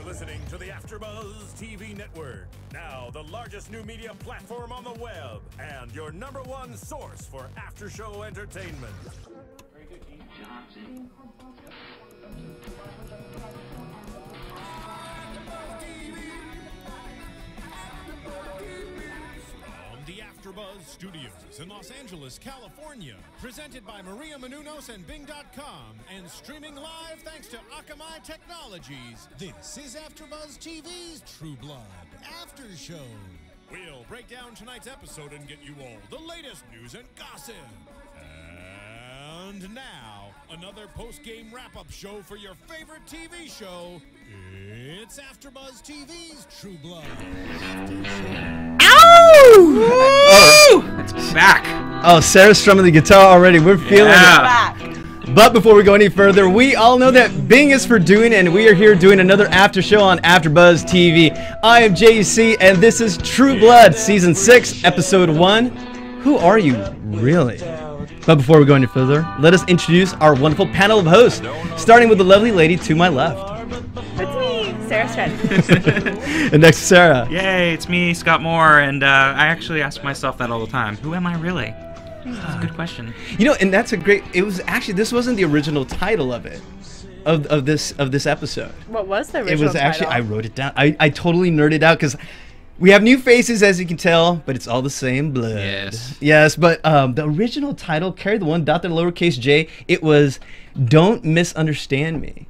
listening to the AFTERBUZZ TV network. Now the largest new media platform on the web and your #1 source for after-show entertainment. From the AFTERBUZZ Studios in Los Angeles, California, presented by Maria Menounos and Bing.com, and streaming live thanks to Akamai Technologies. This is AFTERBUZZ TV's True Blood After Show. We'll break down tonight's episode and get you all the latest news and gossip. And now, another post-game wrap-up show for your favorite TV show. It's AFTERBUZZ TV's True Blood After Show. Oh, it's back. Oh, Sarah's strumming the guitar already. We're feeling it. But before we go any further, we all know that Bing is for doing, and we are here doing another after show on AFTERBUZZ TV. I am JC, and this is True Blood, Season 6, Episode 1. Who are you, really? But before we go any further, let us introduce our wonderful panel of hosts, starting with the lovely lady to my left. It's me, Sara Stretton. And next to Sarah. Yay, it's me, Scott Moore, and I actually ask myself that all the time. Who am I really? That's a good question. You know, and that's a great. It was actually, this wasn't the original title of it, of this episode. What was the original It was actually, title? I wrote it down. I totally nerded out because we have new faces, as you can tell, but it's all the same blood. Yes. Yes, but the original title carried the one dot, the lowercase j. It was "Don't Misunderstand Me."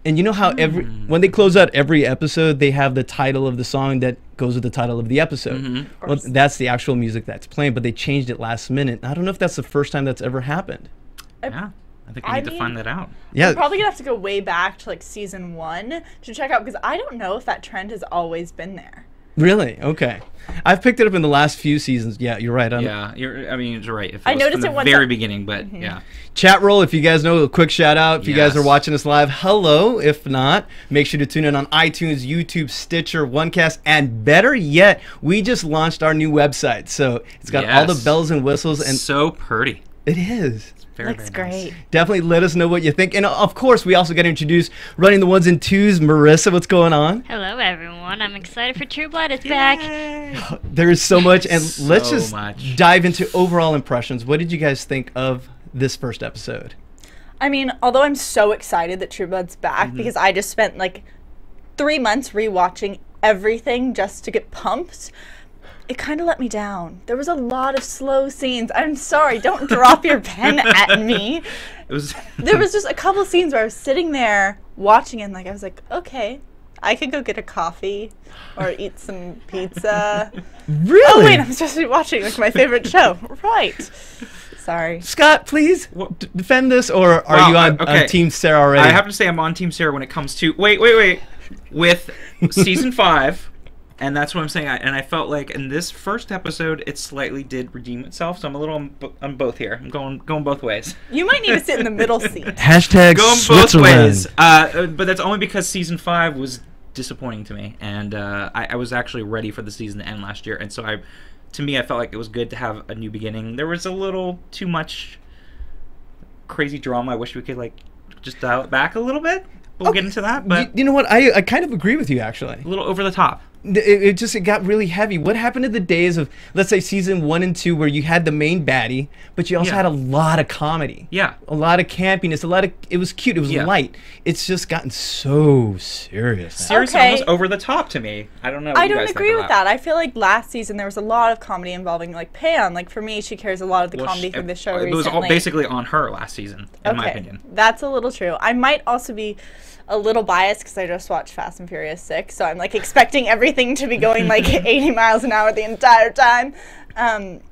And you know how when they close out every episode, they have the title of the song that goes with the title of the episode. Well, that's the actual music that's playing, but they changed it last minute. I don't know if that's the first time that's ever happened. Yeah, I think we need to find that out. Yeah, We're probably gonna have to go way back to like Season 1 to check out, because I don't know if that trend has always been there. really? Okay. I've picked it up in the last few seasons. Yeah, you're right. Yeah, you're right. If I it was noticed from it the one very time. beginning, but yeah. Chat roll, if you guys know, a quick shout out. If you guys are Yes. watching us live, hello. If not, make sure to tune in on iTunes, YouTube, Stitcher, OneCast, and better yet, we just launched our new website. So it's got all the Yes. bells and whistles, and So pretty. it is. Very, Looks very nice. great. Definitely let us know what you think. And of course, we also got to introduce running the ones and twos, Marissa. What's going on? Hello, everyone. I'm excited for True Blood. It's back. There is so much, and let's So just much. dive into overall impressions. What did you guys think of this first episode? I mean, although I'm so excited that True Blood's back, because I just spent like 3 months rewatching everything just to get pumped, it kind of let me down. There was a lot of slow scenes. I'm sorry, don't drop your pen at me. It was. There was just a couple scenes where I was sitting there watching, and like I was like, okay, I could go get a coffee or eat some pizza. Really? Oh wait, I'm supposed to be watching like my favorite show. Right. Sorry. Scott, please defend this, or are Wow, you on okay. Team Sarah already? I have to say I'm on Team Sarah when it comes to wait with Season 5, and that's what I'm saying. I felt like in this first episode it slightly did redeem itself, so I'm a little on both here. I'm going both ways. You might need to sit in the middle seat. Hashtag Going both Switzerland. ways. But that's only because Season 5 was disappointing to me, and I was actually ready for the season to end last year, and so to me I felt like it was good to have a new beginning. There was a little too much crazy drama. I wish we could like just dial it back a little bit. We'll get into that, but You know what? I kind of agree with you, actually. a little over the top. It got really heavy. What happened to the days of, let's say, Season 1 and 2, where you had the main baddie, but you also Yeah. had a lot of comedy. Yeah. A lot of campiness. It was cute. It was Yeah. light. It's just gotten so serious now. Seriously, Okay. almost over the top to me. I don't know. What I you don't guys agree think with of that. I feel like last season there was a lot of comedy involving like Pam. Like for me, she carries a lot of the Well, comedy from the show it recently. was all basically on her last season, in my opinion. That's a little true. I might also be a little biased because I just watched Fast and Furious 6, so I'm like expecting everything to be going like 80 miles an hour the entire time,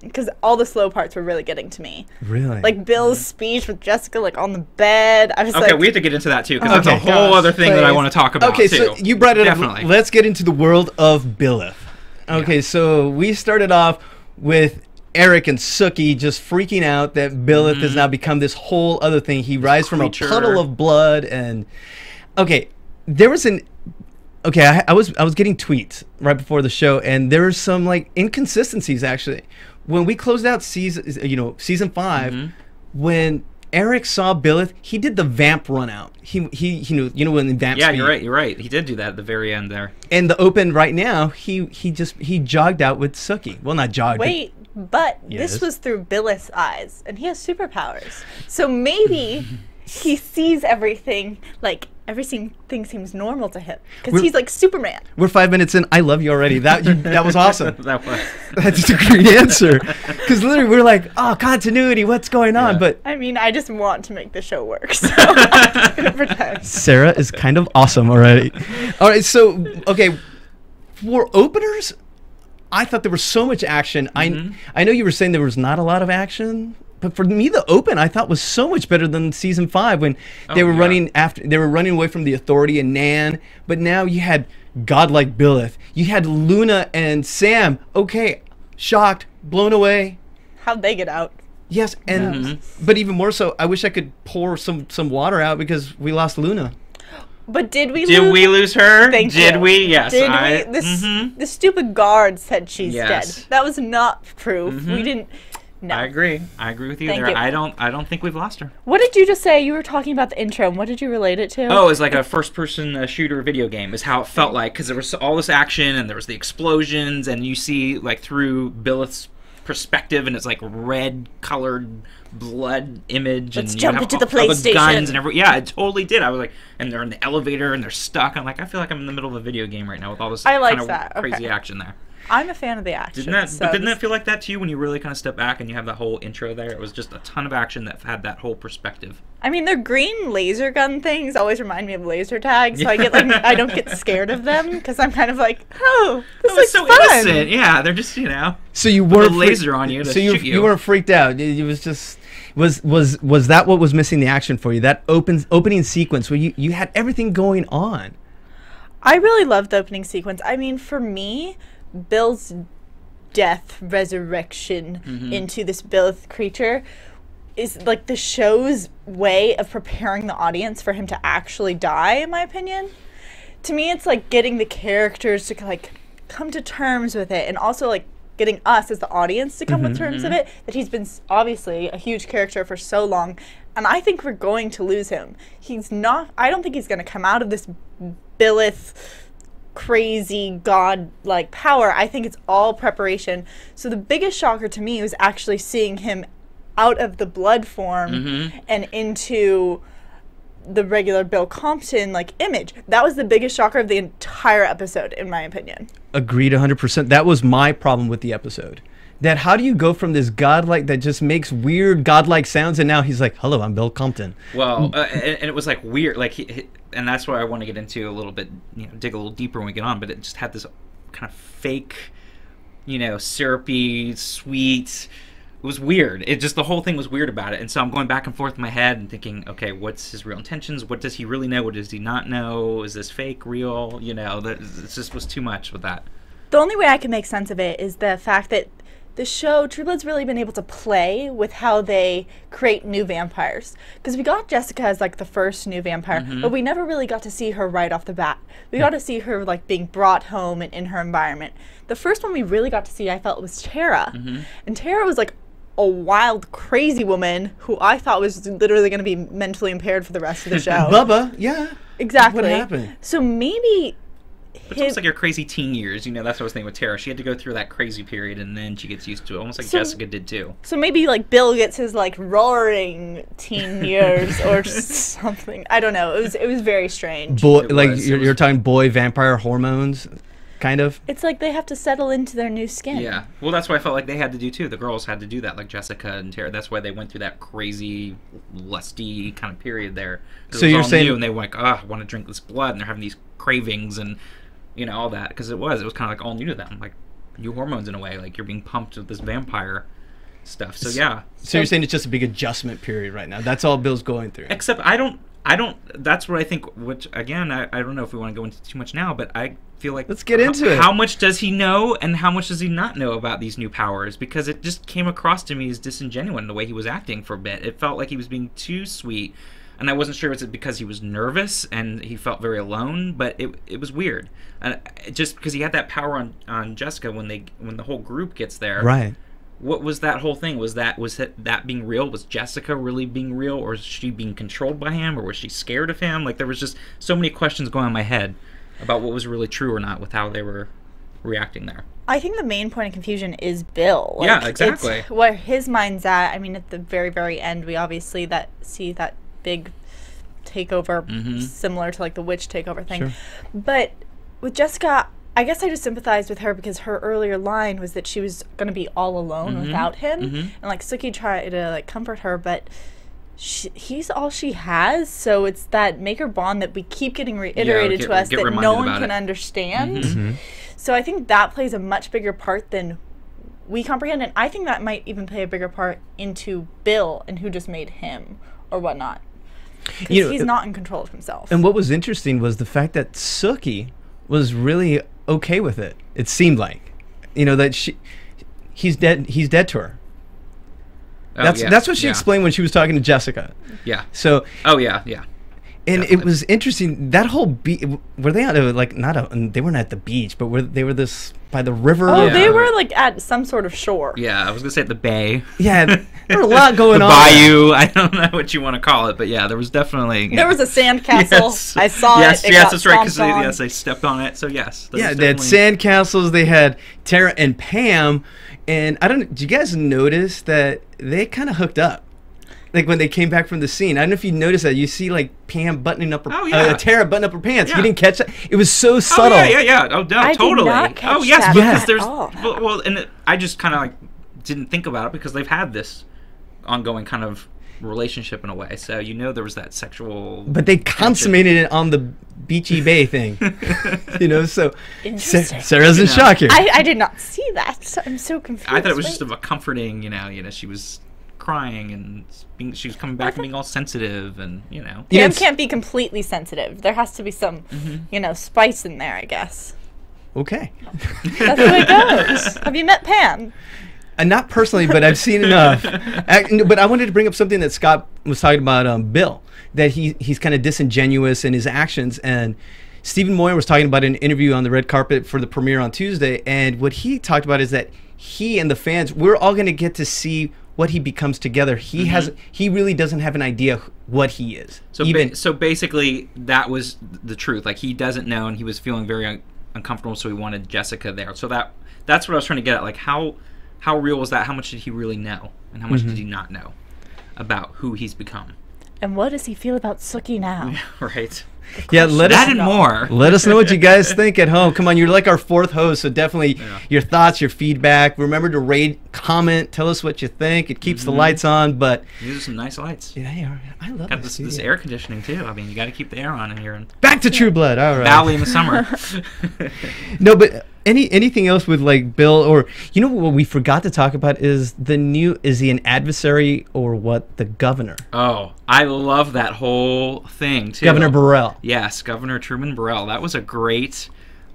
because all the slow parts were really getting to me. Really? Like Bill's speech with Jessica like on the bed. I was Okay, like, we have to get into that too, because Okay, that's a whole gosh, other thing that I please. want to talk about Okay, too. so you brought it Definitely. up. Let's get into the world of Billith. Okay, so we started off with Eric and Sookie just freaking out that Billith has now become this whole other thing. He rises from a creature. puddle of blood, and okay, there was an I was getting tweets right before the show, and there were some like inconsistencies actually. When we closed out season 5, when Eric saw Billith, he did the vamp run out. He knew, you know, when the vamp. Yeah, speed. you're right. He did do that at the very end there. And the open right now, he jogged out with Sookie. Well, not jogged. Wait, but Yes. this was through Billith's eyes, and he has superpowers. So maybe he sees everything, like everything seems normal to him because he's like Superman. We're 5 minutes in. I love you already. That was awesome. That was. That's a great answer. Because literally we're like, oh, continuity, what's going on? Yeah. But I mean, I just want to make the show work, so I'm just gonna pretend. Sarah is kind of awesome already. All right, so okay, for openers, I thought there was so much action. I know you were saying there was not a lot of action. But for me, the open I thought was so much better than season 5 when they were running away from the Authority and Nan. But now you had godlike Billith. You had Luna and Sam. Okay, shocked, blown away. How'd they get out? Yes, and but even more so, I wish I could pour some water out because we lost Luna. But did we Did lose? we lose her? Thank Did you. we? Yes. Did we? The stupid guard said she's Yes. dead. That was not proof. We didn't. No. I agree. I agree with you Thank there. you. I don't think we've lost her. What did you just say? You were talking about the intro, and what did you relate it to? Oh, it's like a first-person shooter video game is how it felt like, because there was all this action and there was the explosions, and you see like through Billith's perspective, and it's like red-colored blood image. Let's and jump you have into the all PlayStation. guns and yeah, it totally did. I was like, and they're in the elevator and they're stuck. I'm like, I feel like I'm in the middle of a video game right now with all this I like kind of that. Okay. crazy action there. I'm a fan of the action. Didn't that feel like that to you when you really kind of step back and you have that whole intro there? It was just a ton of action that had that whole perspective. I mean, their green laser gun things always remind me of laser tag, so I get like I don't get scared of them because I'm kind of like, oh, this It was is so fun. innocent. Yeah, they're just So you with were a laser on you to so shoot you. you weren't freaked out. It was just was that what was missing the action for you? That opening sequence where you had everything going on. I really loved the opening sequence. I mean, for me, Bill's death, resurrection into this Billith creature is like the show's way of preparing the audience for him to actually die, in my opinion. To me, it's like getting the characters to like come to terms with it, and also like getting us as the audience to come to terms with it, that he's been obviously a huge character for so long, and I think we're going to lose him. I don't think he's going to come out of this Billith crazy god-like power. I think it's all preparation. So the biggest shocker to me was actually seeing him out of the blood form and into the regular Bill Compton like image. That was the biggest shocker of the entire episode, in my opinion. Agreed 100%. That was my problem with the episode. That how do you go from this godlike that just makes weird godlike sounds, and now he's like, hello, I'm Bill Compton. Well, and it was like weird, like, and that's why I want to get into a little bit, dig a little deeper when we get on. But it just had this kind of fake, syrupy, sweet. It was weird. It just, the whole thing was weird about it. And so I'm going back and forth in my head and thinking, okay, what's his real intentions? What does he really know? What does he not know? Is this fake, real? It just was too much with that. The only way I can make sense of it is the fact that the show, True Blood's really been able to play with how they create new vampires. Because we got Jessica as like the first new vampire, but we never really got to see her right off the bat. We got to see her like being brought home and in her environment. The first one we really got to see, I felt, was Tara. And Tara was like a wild, crazy woman who I thought was literally going to be mentally impaired for the rest of the show. Bubba, yeah. Exactly. What happened? So maybe But it's almost like her crazy teen years. That's what I was thinking with Tara. She had to go through that crazy period, and then she gets used to it, almost like Jessica did too. So maybe like Bill gets his like roaring teen years or something. I don't know. It was very strange. You're talking boy vampire hormones, kind of. It's like they have to settle into their new skin. Yeah. Well, that's what I felt like they had to do too. The girls had to do that, like Jessica and Tara. That's why they went through that crazy, lusty kind of period there. So you're saying, new, and they were like, I want to drink this blood, and they're having these cravings and all that, because it was kind of like all new to them, like new hormones in a way, like you're being pumped with this vampire stuff. So yeah. So you're saying it's just a big adjustment period right now. That's all Bill's going through. Except I don't. That's what I think. Which again, I don't know if we want to go into too much now, but I feel like let's get into it. How much does he know, and how much does he not know about these new powers? Because it just came across to me as disingenuous in the way he was acting for a bit. It felt like he was being too sweet, and I wasn't sure was it because he was nervous and he felt very alone. But it was weird, and just because he had that power on Jessica when the whole group gets there, right? what was that whole thing? Was that being real? Was Jessica really being real, or was she being controlled by him, or was she scared of him? Like, there was just so many questions going on in my head about what was really true or not with how they were reacting there. I think the main point of confusion is Bill. Like, yeah, exactly. It's where his mind's at. I mean, at the very, very end, we obviously see that big takeover, similar to like the witch takeover thing. Sure. But with Jessica, I guess I just sympathized with her because her earlier line was that she was going to be all alone without him. And like Sookie tried to like comfort her, but he's all she has. So it's that maker bond that we keep getting reiterated to us that no one can understand. So I think that plays a much bigger part than we comprehend. And I think that might even play a bigger part into Bill and who just made him or whatnot. Because he's not in control of himself. And what was interesting was the fact that Sookie was really okay with it. It seemed like, that he's dead to her. That's what she explained when she was talking to Jessica. Yeah. So. Oh yeah. And it was interesting, that whole were they on like they weren't at the beach, but they were this by the river? Oh, they were like at some sort of shore. Yeah, I was gonna say at the bay. Yeah, there were a lot going on. The bayou, I don't know what you want to call it, but yeah, there was definitely there was a sandcastle. Yes. I saw it. It yes, that's right. Because they stepped on it. So yes. Yeah, they had sandcastles. They had Tara and Pam, and I don't know. Did you guys notice that they kind of hooked up? Like when they came back from the scene, I don't know if you noticed that. You see like Pam buttoning up her, Tara buttoning up her pants. You didn't catch that? It was so subtle. Yeah. Oh, no, I totally. Did not catch yes, that because at there's all. I just kind of like didn't think about it because they've had this ongoing kind of relationship in a way. So there was that sexual. But they consummated it on the beachy bay thing. So Sarah's in shock here. I did not see that. So I'm so confused. I thought it was just a comforting. She was crying and she was coming back and being all sensitive and Pam can't be completely sensitive. There has to be some spice in there, I guess. Okay. That's the way it goes. Have you met Pam? Not personally, but I've seen enough. But I wanted to bring up something that Scott was talking about, Bill, that he's kind of disingenuous in his actions. And Stephen Moyer was talking about an interview on the red carpet for the premiere on Tuesday. And what he talked about is that he and the fans, we're all going to get to see what he becomes together. He really doesn't have an idea what he is. So basically, that was the truth. Like, he doesn't know, and he was feeling very uncomfortable, so he wanted Jessica there. So that's what I was trying to get at. Like, how real was that? How much did he really know, and how much did he not know about who he's become? And what does he feel about Sookie now? Right. Yeah, let us and more. Let us know what you guys think at home. Come on, you're like our fourth host, so definitely your thoughts, your feedback. Remember to rate, comment, tell us what you think. It keeps the lights on, but these are some nice lights. Yeah, they are. I love this air conditioning too. I mean, you got to keep the air on in here. Back to True Blood. All right. Valley in the summer. No, but anything else with like Bill, or what we forgot to talk about is is he an adversary or what? The governor. Oh, I love that whole thing too. Governor Burrell. Yes, Governor Truman Burrell. That was a great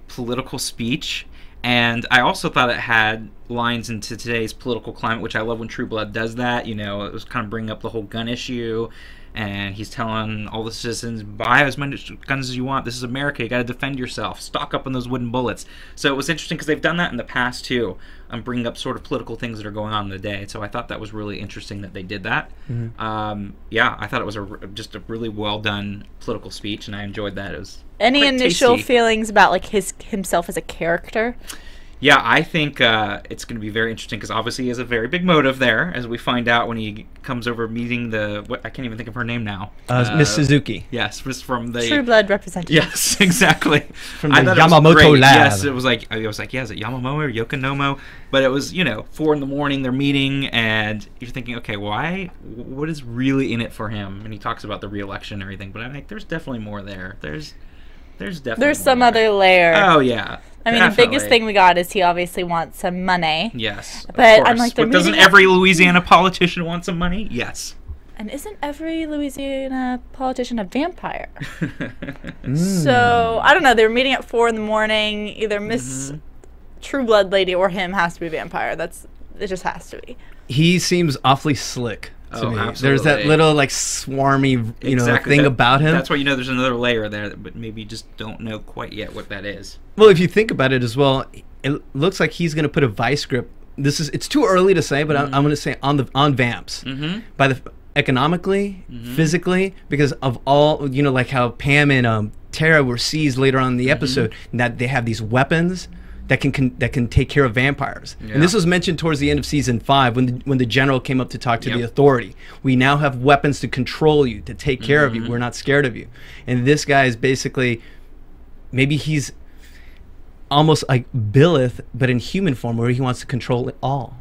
political speech, and I also thought it had lines into today's political climate, which I love when True Blood does that. It was kind of bringing up the whole gun issue, and he's telling all the citizens, buy as many guns as you want. This is America. You got to defend yourself. Stock up on those wooden bullets. So it was interesting because they've done that in the past too, bringing up sort of political things that are going on in the day. So I thought that was really interesting that they did that. I thought it was just a really well done political speech, and I enjoyed that. It was any initial feelings about like himself as a character? Yeah, I think it's going to be very interesting because obviously he has a very big motive there, as we find out when he comes over meeting I can't even think of her name now. Miss Suzuki. Yes, from the True Blood representative. Yes, exactly. From the Yamamoto lab. Yes, it was like is it Yamamoto or Yokonomo? But it was 4 a.m. they're meeting, and you're thinking, okay, why? What is really in it for him? And he talks about the re-election and everything, but I'm like, there's definitely more there. There's definitely some other layer. Oh yeah. I mean, the biggest thing we got is he obviously wants some money. Yes, but I'm like, doesn't every Louisiana politician want some money? Yes. And isn't every Louisiana politician a vampire? So I don't know. They were meeting at 4 a.m. Either Miss True Blood lady or him has to be a vampire. It just has to be. He seems awfully slick. To me. Absolutely. There's that little like swarmy, thing about him. That's why there's another layer there, but maybe you just don't know quite yet what that is. Well, if you think about it as well, it looks like he's going to put a vice grip it's too early to say, but I'm going to say on vamps. By the economically, physically, because of all, you know, like how Pam and Tara were seized later on in the episode, and that they have these weapons that can take care of vampires. And this was mentioned towards the end of season 5 when the general came up to talk to the authority. We now have weapons to control you, to take care of you. We're not scared of you. And this guy is basically, maybe he's almost like Billith, but in human form, where he wants to control it all.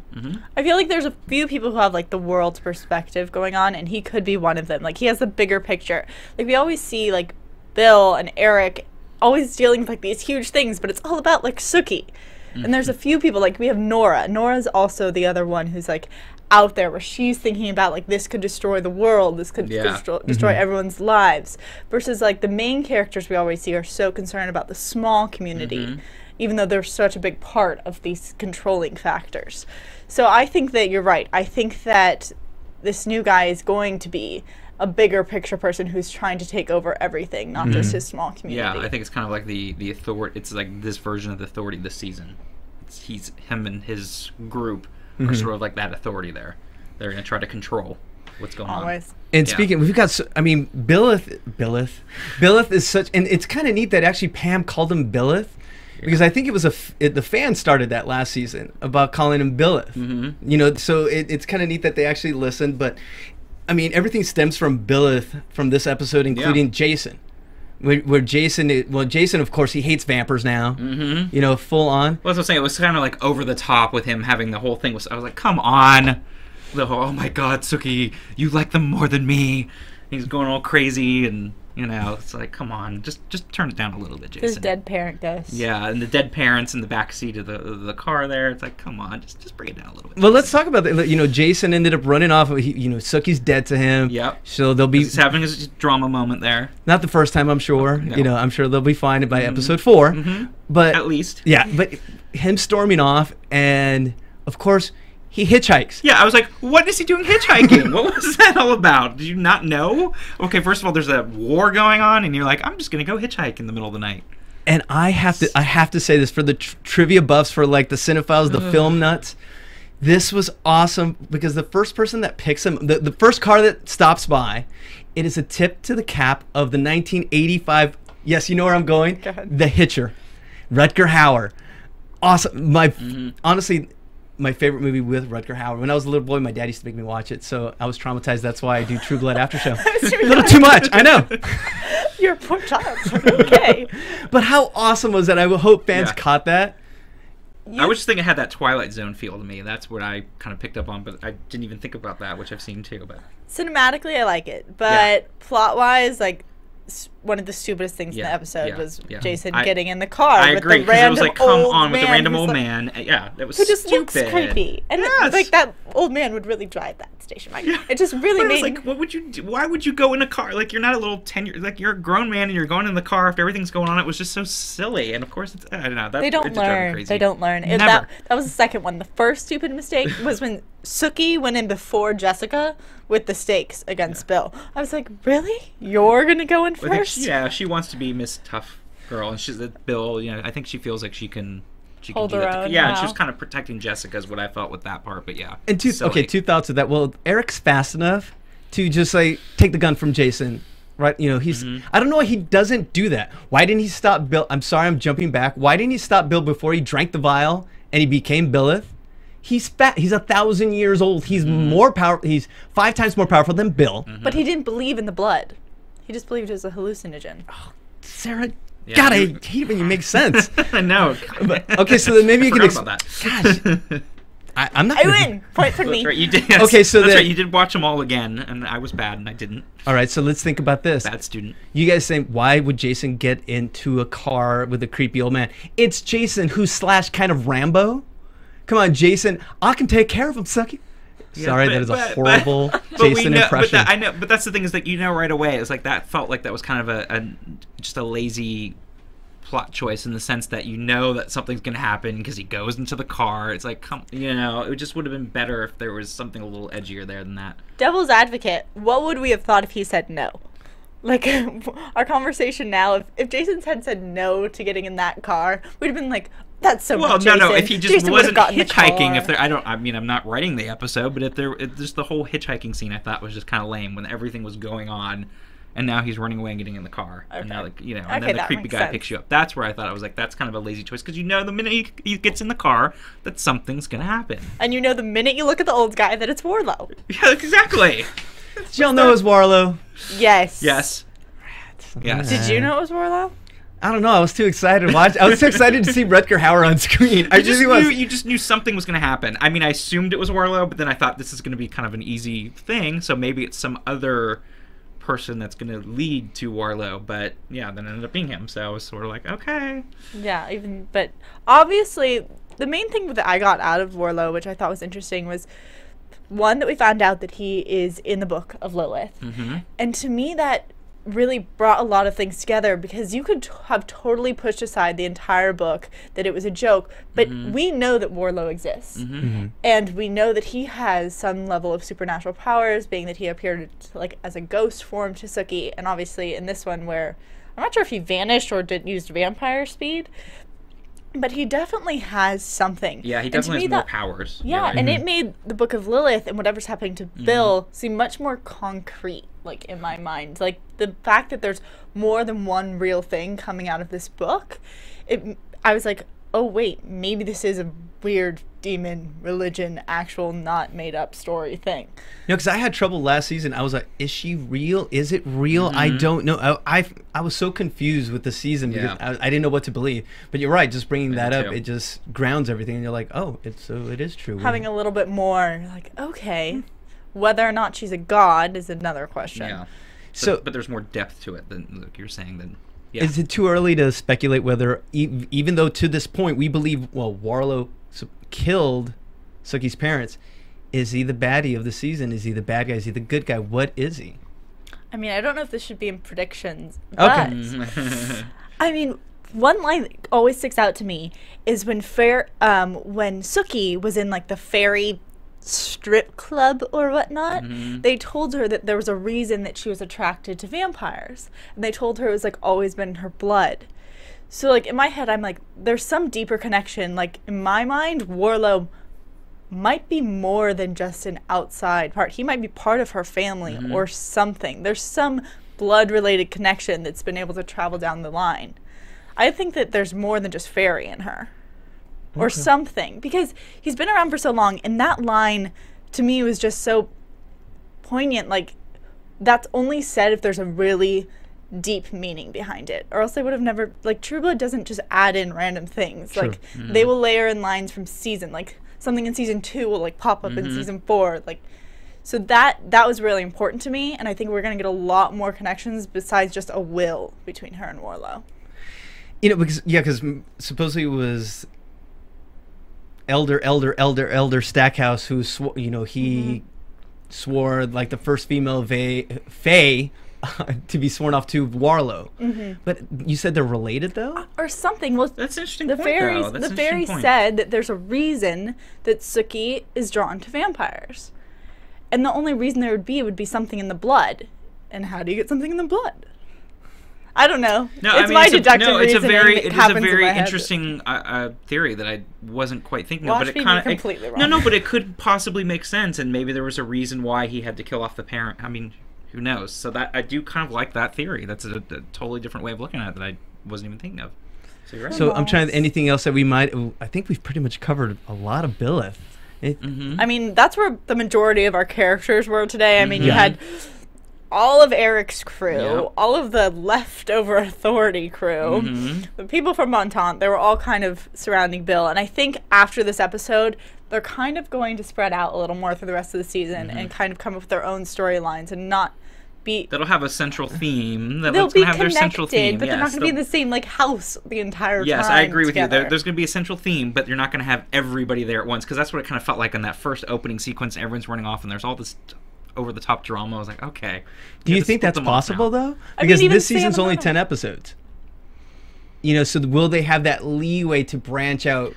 I feel like there's a few people who have like the world's perspective going on, and he could be one of them. Like, he has the bigger picture. Like, we always see like Bill and Eric always dealing with like these huge things, but it's all about like Sookie. And there's a few people, like we have Nora. Nora's also the other one who's like out there, where she's thinking about like, this could destroy the world, this could destroy everyone's lives, versus like the main characters we always see are so concerned about the small community, even though they're such a big part of these controlling factors. So I think that you're right. I think that this new guy is going to be a bigger picture person who's trying to take over everything, not just his small community. Yeah, I think it's kind of like the authority. It's like this version of the authority this season. Him and his group are sort of like that authority there. They're going to try to control what's going on. And speaking, we've got, I mean, Billith is such, and it's kind of neat that actually Pam called him Billith. Because I think it was the fans started that last season about calling him Billith. You know, so it's kind of neat that they actually listened. But I mean, everything stems from Billith from this episode, including Jason. Where Jason, well, Jason, of course, he hates vampires now. You know, full on. Well, that's what I'm saying. It was kind of like over the top with him having the whole thing. I was like, come on. Oh my God, Sookie, you like them more than me. He's going all crazy, and you know, it's like, come on, just turn it down a little bit, Jason. His dead parent ghost. Yeah, and the dead parents in the back seat of the car there. It's like, come on, just bring it down a little bit. Well, let's talk about that. You know, Jason ended up running off. You know, Sookie's dead to him. Yep. So they'll be. He's having his drama moment there. Not the first time, I'm sure. No. You know, I'm sure they'll be fine by episode 4. But at least. Yeah, but him storming off, and of course, he hitchhikes. Yeah, I was like, what is he doing hitchhiking? What was that all about? Did you not know? Okay, first of all, there's a war going on, and you're like, I'm just going to go hitchhike in the middle of the night. And I have to say this for the trivia buffs, for like the cinephiles, the film nuts. This was awesome because the first person that picks him, the first car that stops by, it is a tip to the cap of the 1985, yes, you know where I'm going? Go ahead. The Hitcher. Rutger Hauer. Awesome. Honestly, my favorite movie with Rutger Hauer. When I was a little boy, my dad used to make me watch it, so I was traumatized. That's why I do True Blood after show. A little too much, I know. You're a poor child. Okay. But how awesome was that? I hope fans caught that. I was just thinking it had that Twilight Zone feel to me. That's what I kind of picked up on, but I didn't even think about that, which I've seen too. But cinematically, I like it, but plot-wise, like, one of the stupidest things in the episode was Jason getting in the car with the random I was like, come on, with the man random old like, man. Yeah, that was who just stupid. looks creepy. And like, that old man would really drive that station wagon. It just really made like, what would you do? Why would you go in a car? Like, you're not a little 10-year, like, you're a grown man and you're going in the car after everything's going on. It was just so silly. And of course, it's, I don't know. They don't learn. They don't learn. That was the second one. The first stupid mistake was when Sookie went in before Jessica with the stakes against Bill. I was like, really? You're going to go in first? She wants to be Miss Tough Girl, and she's Bill. You know, I think she feels like she can hold do her that. own. Yeah, and she was kind of protecting Jessica, is what I felt with that part. But yeah. And two thoughts of that. Well, Eric's fast enough to just like take the gun from Jason, right? You know, he's. I don't know why he doesn't do that. Why didn't he stop Bill? I'm sorry, I'm jumping back. Why didn't he stop Bill before he drank the vial and he became Billith? He's fat. He's 1,000 years old. He's more powerful. He's 5 times more powerful than Bill. But he didn't believe in the blood. He just believed it was a hallucinogen. Oh, Sarah, God, I hate it when you make sense. I know. But, okay, so then maybe you can about that. Gosh, I'm not. I win. Point for me. That's right, you did. Okay, so that's right. You did watch them all again, and I was bad, and I didn't. All right, so let's think about this. Bad student. You guys saying, why would Jason get into a car with a creepy old man? It's Jason, who's / kind of Rambo. Come on, Jason. I can take care of him, Sookie. Yeah, Sorry, that is a horrible Jason impression. I know, but that's the thing is that you know right away. It's like that felt like that was kind of just a lazy plot choice in the sense that you know that something's going to happen because he goes into the car. It's like, it just would have been better if there was something a little edgier there than that. Devil's advocate, what would we have thought if he said no? Like, our conversation now, if Jason had said no to getting in that car, we'd have been like, That's so well, much, no, Jason. if he just Jason wasn't gotten the hitchhiking, car. if there, I mean, I'm not writing the episode, but just the whole hitchhiking scene I thought was just kind of lame when everything was going on, and now he's running away and getting in the car, and now and then the creepy guy picks you up. That's where I thought I was like, that's kind of a lazy choice because the minute he gets in the car that something's gonna happen, and the minute you look at the old guy that it's Warlow. Yeah, exactly. Did y'all know it was Warlow? Yes. Yes. Yes. Did you know it was Warlow? I don't know. I was too excited to watch. I was too excited to see Rutger Hauer on screen. You just knew something was going to happen. I mean, I assumed it was Warlow, but then I thought this is going to be kind of an easy thing, so maybe it's some other person that's going to lead to Warlow. But yeah, then it ended up being him. So I was sort of like, okay. Yeah, but obviously the main thing that I got out of Warlow, which I thought was interesting, was one that we found out that he is in the book of Lilith, and to me that really brought a lot of things together because you could have totally pushed aside the entire book that it was a joke, but we know that Warlow exists, and we know that he has some level of supernatural powers, being that he appeared like as a ghost form to Sookie, and obviously in this one where I'm not sure if he vanished or used vampire speed, but he definitely has something. Yeah, he definitely has more powers. Yeah, and it made the Book of Lilith and whatever's happening to Bill seem much more concrete, like, in my mind. Like, the fact that there's more than one real thing coming out of this book, I was like, oh, wait, maybe this is a weird demon, religion, actual, not made-up story thing. Because I had trouble last season. I was like, is she real? Is it real? I don't know. I was so confused with the season because I didn't know what to believe. But you're right. Just bringing that up, it just grounds everything. And you're like, oh, it is true. Having a little bit more, like, okay. Whether or not she's a god is another question. Yeah. So, but there's more depth to it than like you're saying. Yeah. Is it too early to speculate whether, even though to this point we believe, Warlow killed Sookie's parents, is he the baddie of the season? Is he the bad guy? Is he the good guy? What is he? I mean, I don't know if this should be in predictions, but I mean, one line that always sticks out to me is when Sookie was in like the fairy strip club or whatnot, they told her that there was a reason that she was attracted to vampires, and they told her it was like always been in her blood. So like in my head I'm like, there's some deeper connection. Like in my mind, Warlow might be more than just an outside part. He might be part of her family or something. There's some blood related connection that's been able to travel down the line. I think that there's more than just fairy in her. Or something, because he's been around for so long, and that line to me was just so poignant. Like, that's only said if there's a really deep meaning behind it, or else they would have never, like, True Blood doesn't just add in random things. Like, they will layer in lines from season, like something in season 2 will like pop up in season 4, like, so that was really important to me, and I think we're gonna get a lot more connections besides just a will between her and Warlow. Because supposedly it was Elder Stackhouse who swore like the first female fae to be sworn off to Warlow. But you said they're related though, or something. Well, that's an interesting. The fairies said that there's a reason that Sookie is drawn to vampires, and the only reason there would be something in the blood. And how do you get something in the blood? I don't know. It's a very interesting theory that I wasn't quite thinking of. But it kind of completely wrong. No, but it could possibly make sense, and maybe there was a reason why he had to kill off the parent. I mean, who knows? So that I do kind of like that theory. That's a totally different way of looking at it that I wasn't even thinking of. So you're right. So I'm trying. Anything else that we might? I think we've pretty much covered a lot of Billith. I mean, that's where the majority of our characters were today. I mean, you had all of Eric's crew, all of the leftover authority crew, the people from Montant, they were all kind of surrounding Bill. And I think after this episode, they're kind of going to spread out a little more through the rest of the season and kind of come up with their own storylines and not be... That'll have a central theme. They'll be connected, their central theme. But they're not going to be in the same house the entire time. Yes, I agree with you. There's going to be a central theme, but you're not going to have everybody there at once, because that's what it kind of felt like in that first opening sequence. Everyone's running off, and there's all this over-the-top drama. I was like, okay. Do you think that's possible, though? Because this season's only 10 episodes. So will they have that leeway to branch out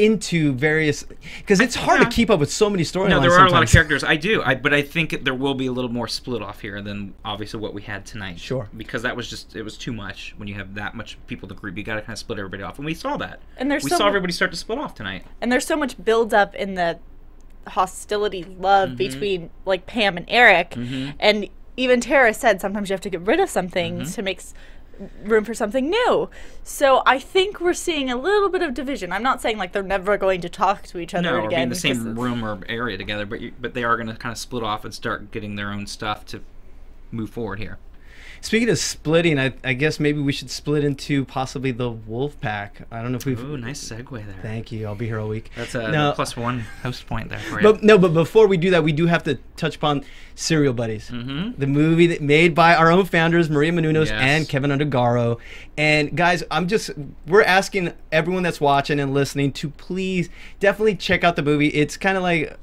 into various, because it's hard to keep up with so many storylines. No, there are sometimes. a lot of characters. But I think there will be a little more split off here than obviously what we had tonight. Sure. Because that was just, it was too much when you have that much people to group. You got to kind of split everybody off, and we saw that. And we saw everybody start to split off tonight. And there's so much build up in the hostility, love between like Pam and Eric, and even Tara said sometimes you have to get rid of some things to make room for something new. So I think we're seeing a little bit of division. I'm not saying like they're never going to talk to each other or again. be in the same room or area together, but they are going to kind of split off and start getting their own stuff to move forward here. Speaking of splitting, I guess maybe we should split into possibly the wolf pack. I don't know if we've... Ooh, nice segue there. Thank you. I'll be here all week. That's a +1 host point there for you. But before we do that, we do have to touch upon Serial Buddies. The movie that made by our own founders, Maria Menounos and Kevin Undergaro. And guys, we're asking everyone that's watching and listening to please definitely check out the movie. It's kind of like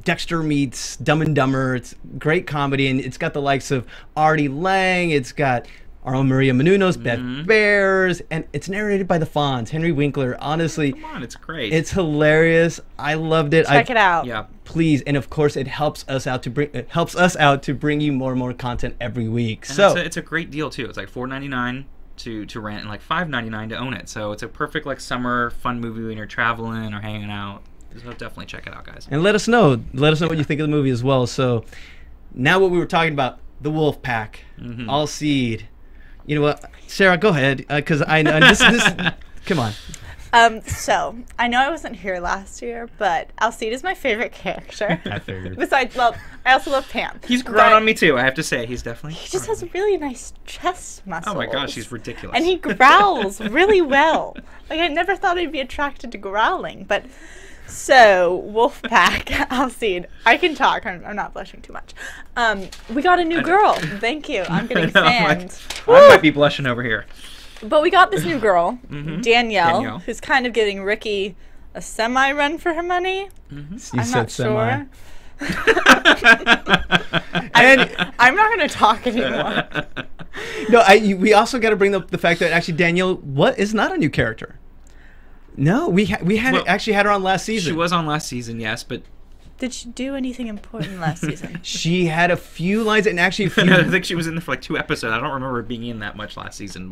Dexter meets Dumb and Dumber. It's great comedy, and it's got the likes of Artie Lang. It's got our own Maria Menounos, Beth Bears, and it's narrated by the Fonz, Henry Winkler. Honestly, come on, it's great. It's hilarious. I loved it. Check it out. Yeah, please, and of course, it helps us out to bring you more and more content every week. And so it's a great deal too. It's like $4.99 to rent and like $5.99 to own it. So it's a perfect like summer fun movie when you're traveling or hanging out. So definitely check it out, guys. And let us know what you think of the movie as well. So now what we were talking about, the wolf pack, all seed. You know what, Sarah, go ahead, because I know this come on. So I know I wasn't here last year, but Alcide is my favorite character. I figured. Besides, well, I also love Pam. He's grown on me too, I have to say. He's definitely. He just has really nice chest muscles. Oh my gosh, he's ridiculous. And he growls really well. Like I never thought I'd be attracted to growling, but. So, Wolfpack, Alcide. I can talk. I'm not blushing too much. We got a new girl. Thank you. I'm getting fanned. I might be blushing over here. But we got this new girl, Danielle, who's kind of giving Ricky a semi-run for her money. I'm not sure. I'm not going to talk anymore. No, we also got to bring up the fact that actually Danielle is not a new character. No, we actually had her on last season. She was on last season, yes, but did she do anything important last season? She had a few lines, and actually, I think she was in there for like 2 episodes. I don't remember being in that much last season,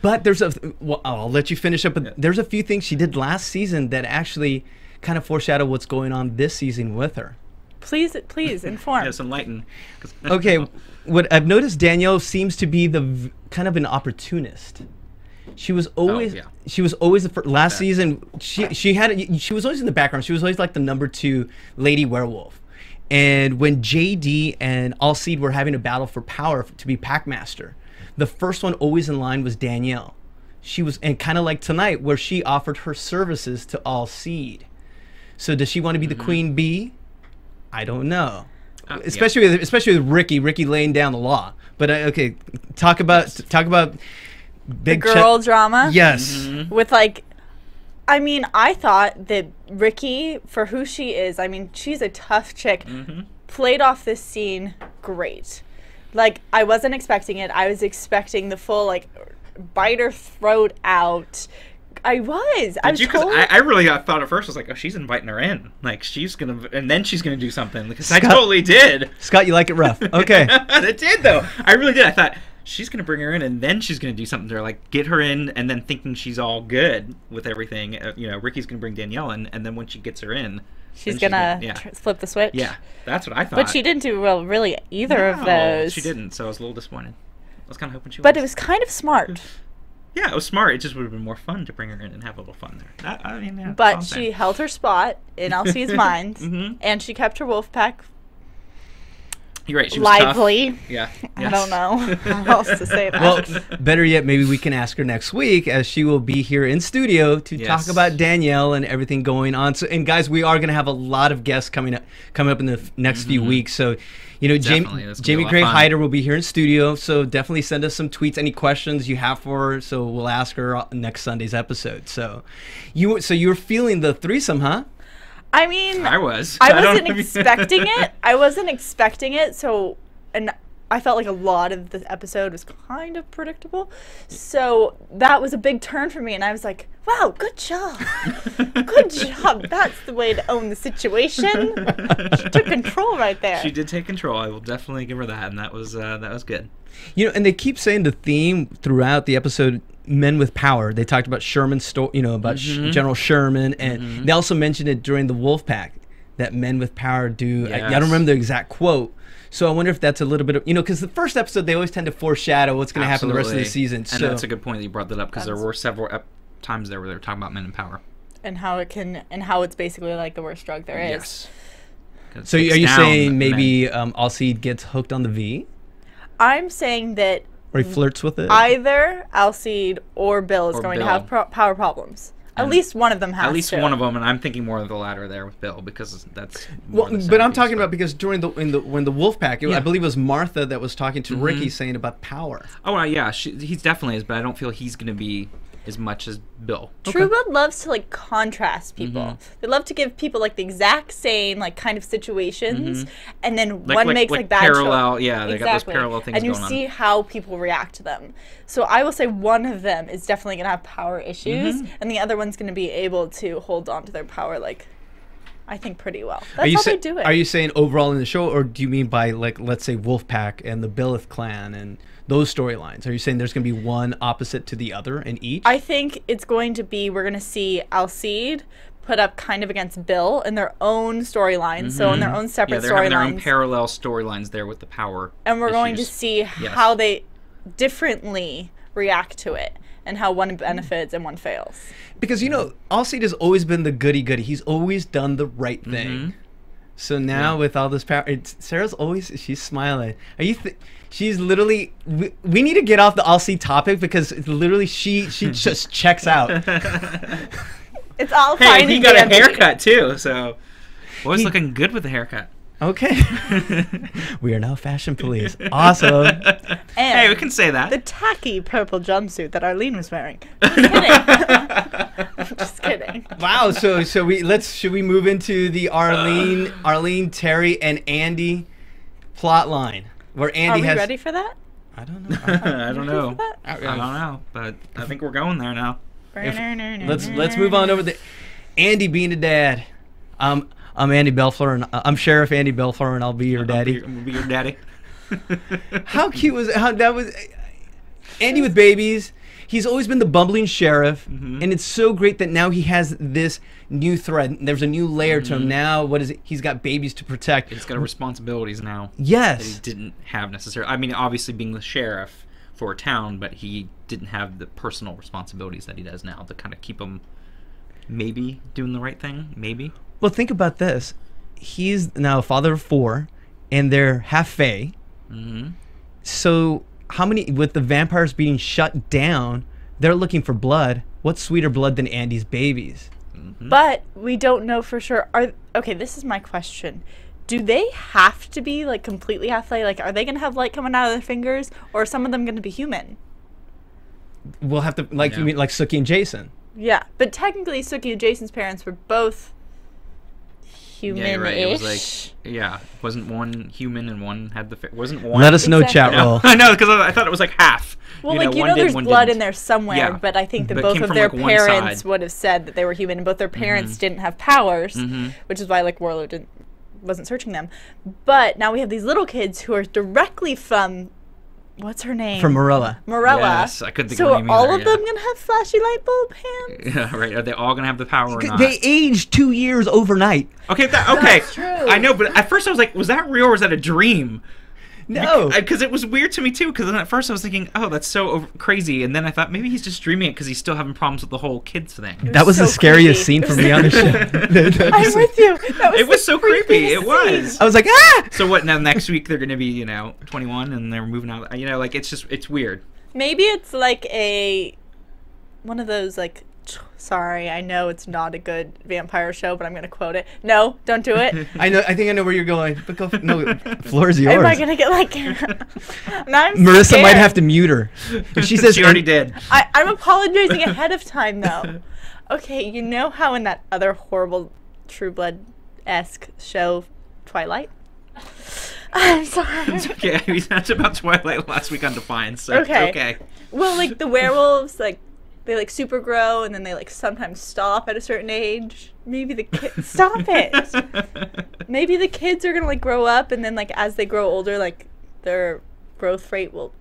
but there's I'll let you finish up. But there's a few things she did last season that actually kind of foreshadow what's going on this season with her. Please inform. Yes, enlighten. Okay, what I've noticed, Danielle seems to be the kind of an opportunist. She was always last season. She was always in the background. She was always like the number 2 lady werewolf. And when JD and Alcide were having a battle for power to be Packmaster, the first one always in line was Danielle. She was, and kind of like tonight, where she offered her services to Alcide. So does she want to be the queen bee? I don't know. Especially with Ricky laying down the law. But okay, talk about. Big the girl drama. Yes. With I thought that Ricky, for who she is, she's a tough chick, played off this scene great. Like, I wasn't expecting it. I was expecting the full, bite her throat out. I really thought at first, I was like, oh, she's inviting her in. Like, she's going to, and then she's going to do something. Because I totally did. Scott, you like it rough. Okay. I did, though. I really did. I thought, she's going to bring her in, and then she's going to do something to her, like get her in, and then thinking she's all good with everything. Ricky's going to bring Danielle in, and then when she gets her in, she's going to flip the switch. Yeah, that's what I thought. But she didn't do well, really, either of those. She didn't, so I was a little disappointed. I was kind of hoping she would. But it was kind of smart. Yeah, it was smart. It just would have been more fun to bring her in and have a little fun there. But she held her spot in Alcide's mind, and she kept her wolf pack You're right. She was lively. Tough. Yeah. I don't know how else to say that. Well, better yet, maybe we can ask her next week, as she will be here in studio to talk about Danielle and everything going on. So, and guys, we are going to have a lot of guests coming up in the next few weeks. So, Jamie Gray Hyder will be here in studio. So definitely send us some tweets, any questions you have for her. So we'll ask her next Sunday's episode. So you were feeling the threesome, huh? I wasn't expecting it. I wasn't expecting it. So, and I felt like a lot of the episode was kind of predictable. So that was a big turn for me, and I was like, wow, good job. Good job. That's the way to own the situation. She took control right there. She did take control. I will definitely give her that, and that was good. You know, and they keep saying the theme throughout the episode, men with power. They talked about Sherman's story, you know, about General Sherman, and they also mentioned it during the Wolf Pack, that men with power do. Yes. I don't remember the exact quote. So I wonder if that's a little bit of, you know, because the first episode, they always tend to foreshadow what's going to happen the rest of the season. And that's a good point that you brought that up, because there were several times there where they were talking about men in power. And how it's basically like the worst drug there is. Yes. So are you saying maybe Alcide gets hooked on the V? I'm saying that Or he flirts with it? either Alcide or Bill is going to have power problems. At least one of them has to. At least one of them, and I'm thinking more of the latter there with Bill, because that's well. But I'm talking about because during when the Wolf Pack, I believe it was Martha that was talking to Ricky saying about power. Oh yeah, he's definitely is, but I don't feel he's going to be as much as Bill. True Blood loves to like contrast people. They love to give people like the exact same like kind of situations, and then one makes like bad parallel. Yeah, they got those parallel things going on. And you see how people react to them. So I will say one of them is definitely going to have power issues, and the other one's going to be able to hold on to their power like, I think, pretty well. That's how they do it. Are you saying overall in the show, or do you mean by like, let's say, Wolfpack and the Billith clan and those storylines? Are you saying there's going to be one opposite to the other in each? I think it's going to be, we're going to see Alcide put up kind of against Bill in their own storylines, so in their own separate storylines. Yeah, they're having their own parallel storylines there with the power And we're going to see how they differently react to it, and how one benefits and one fails. Because, you know, Alcide has always been the goody-goody. He's always done the right thing. So now with all this power, Sarah's always, she's smiling. Are you? She's literally. We need to get off the Alcide topic, because literally she just checks out. It's all fine. Hey, he got a haircut too, so boy's looking good with the haircut. Okay. We are now fashion police. Awesome. And hey, we can say that. The tacky purple jumpsuit that Arlene was wearing. Just kidding. Just kidding. Wow. So should we move into the Arlene, Terry, and Andy plot line, where Andy Are we ready for that? I don't know. I don't know. I don't know, but I think we're going there now. Let's move on over to Andy being a dad. I'm Andy Belfleur, and I'm Sheriff Andy Belfleur, and I'll be your daddy. I'll be your daddy. How cute was that? Was Andy with babies? He's always been the bumbling sheriff, and it's so great that now he has this new thread. There's a new layer to him now. What is it? He's got babies to protect. He's got responsibilities now. Yes, that he didn't have necessarily. I mean, obviously being the sheriff for a town, but he didn't have the personal responsibilities that he does now to kind of keep him maybe doing the right thing. Maybe. Well, think about this. He's now a father of 4, and they're half fae. So how many, with the vampires being shut down, they're looking for blood. What's sweeter blood than Andy's babies? But we don't know for sure. Okay, this is my question. Do they have to be like completely half fae? Like, are they gonna have light coming out of their fingers, or are some of them gonna be human? We'll have to, like, you mean like Sookie and Jason? Yeah, but technically Sookie and Jason's parents were both human-ish. Yeah, right. It was like, wasn't one human and one had the wasn't one. Let us know, chat roll. I know, because I thought it was like half. Well, there's blood in there somewhere, but I think that both of their parents would have said that they were human, and both their parents didn't have powers, which is why like Warlow wasn't searching them. But now we have these little kids who are directly from, what's her name? From Morella. Yes, I couldn't think of her name So are all either, of them going to have flashy light bulb hands? Yeah, right. Are they all going to have the power or not? They aged 2 years overnight. Okay, okay. That's true. I know, but at first I was like, was that real or was that a dream? No. Because it was weird to me, too, because at first I was thinking, oh, that's so crazy, and then I thought maybe he's just dreaming it because he's still having problems with the whole kids thing. That was the scariest scene for me on the show. I'm with you. It was so creepy. It was. I was like, ah! So what, now next week they're going to be, 21 and they're moving out, like, it's weird. Maybe it's like one of those, like, sorry, I know it's not a good vampire show, but I'm going to quote it. No, don't do it. I think I know where you're going. But no, floor is yours. Am I going to get like... now I'm Marissa scared. might have to mute her. If she says she already did. I'm apologizing ahead of time, though. Okay, you know how in that other horrible True Blood-esque show, Twilight? I'm sorry. It's okay. We talked about Twilight last week on Defiance, so Okay. it's okay. Well, like, the werewolves, like, they, like, super grow, and then they, like, sometimes stop at a certain age. Maybe the kids... Stop it! Maybe the kids are gonna, like, grow up, and then, like, as they grow older, like, their growth rate will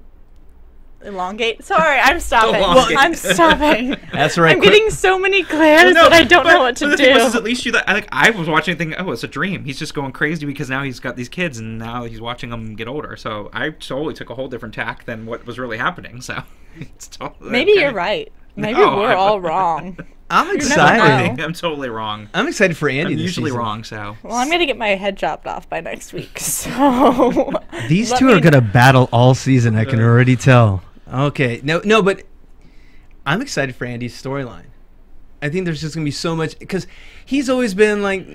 elongate. Sorry, I'm stopping. Elongate. I'm stopping. That's right. I'm getting so many glares that I don't know what to the do. thing was, at least I was watching thinking, oh, it's a dream. He's just going crazy because now he's got these kids, and now he's watching them get older. So I totally took a whole different tack than what was really happening. So it's totally... Maybe you're right. Maybe No, we're all wrong. I'm never excited. know. I'm totally wrong. I'm excited for Andy. I'm this usually season. wrong, so... Well, I'm gonna get my head chopped off by next week, so... These Let two me are gonna battle all season. I can already tell. Okay, no, but I'm excited for Andy's storyline. I think there's just gonna be so much because he's always been like